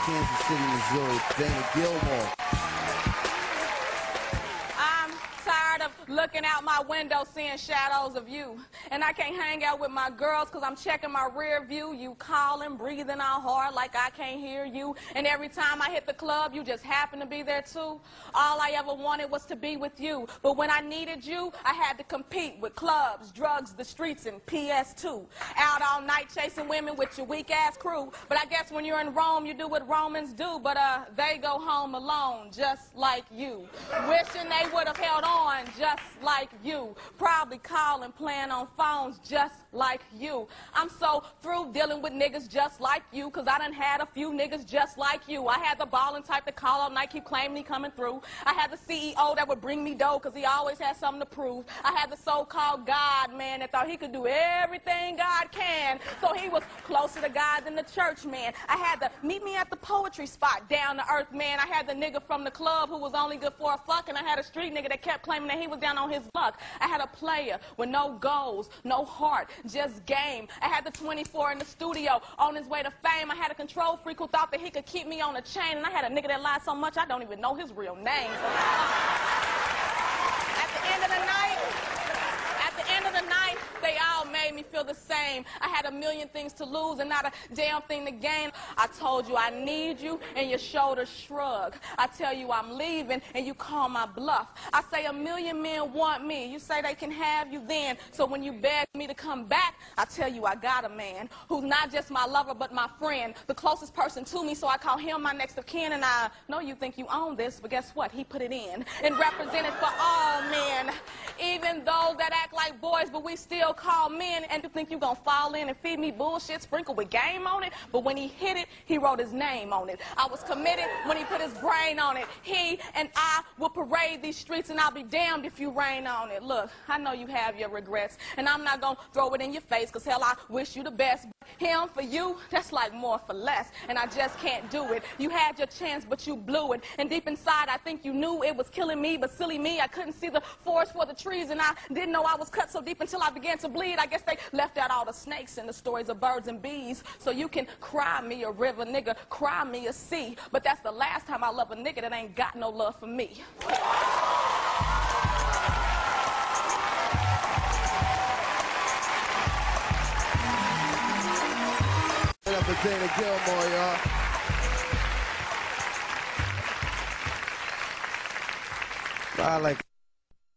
Kansas City, Missouri, Dana Gilmore. I'm tired of looking out my window seeing shadows of you. And I can't hang out with my girls because I'm checking my rear view. You calling, breathing out hard like I can't hear you. And every time I hit the club, you just happen to be there too. All I ever wanted was to be with you. But when I needed you, I had to compete with clubs, drugs, the streets, and PS2. Out all night chasing women with your weak-ass crew. But I guess when you're in Rome, you do what Romans do. But they go home alone, just like you. Wishing they would have held on, just like you. Probably calling, playing on phones, just like you. I'm so through dealing with niggas just like you, cause I done had a few niggas just like you. I had the ballin' type to call all night, keep claiming he coming through. I had the CEO that would bring me dough, cause he always had something to prove. I had the so-called God man that thought he could do everything God can, so he was closer to God than the church man. I had the meet me at the poetry spot, down to earth man. I had the nigga from the club who was only good for a fuck, and I had a street nigga that kept claiming that he was down on his luck. I had a player with no goals, no heart, just game. I had the 24 in the studio on his way to fame. I had a control freak who thought that he could keep me on a chain, and I had a nigga that lied so much I don't even know his real name. At the end of the night, they all made me feel the same. I had a million things to lose and not a damn thing to gain. I told you I need you, and your shoulders shrug. I tell you I'm leaving, and you call my bluff. I say a million men want me. You say they can have you then. So when you beg me to come back, I tell you I got a man who's not just my lover, but my friend, the closest person to me, so I call him my next of kin. And I know you think you own this, but guess what? He put it in and represented for all men. Even those that act like boys, but we still call men, and you think you gonna fall in and feed me bullshit sprinkled with game on it? But when he hit it, he wrote his name on it. I was committed when he put his brain on it. He and I will parade these streets, and I'll be damned if you rain on it. Look, I know you have your regrets, and I'm not gonna throw it in your face, cause hell, I wish you the best. Him for you, that's like more for less, and I just can't do it. You had your chance, but you blew it, and deep inside I think you knew it was killing me, but silly me, I couldn't see the forest for the trees, and I didn't know I was cut so deep until I began to bleed. I guess they left out all the snakes and the stories of birds and bees, so you can cry me a river, nigga, cry me a sea, but that's the last time I love a nigga that ain't got no love for me. For Dana Gilmore, y'all. I like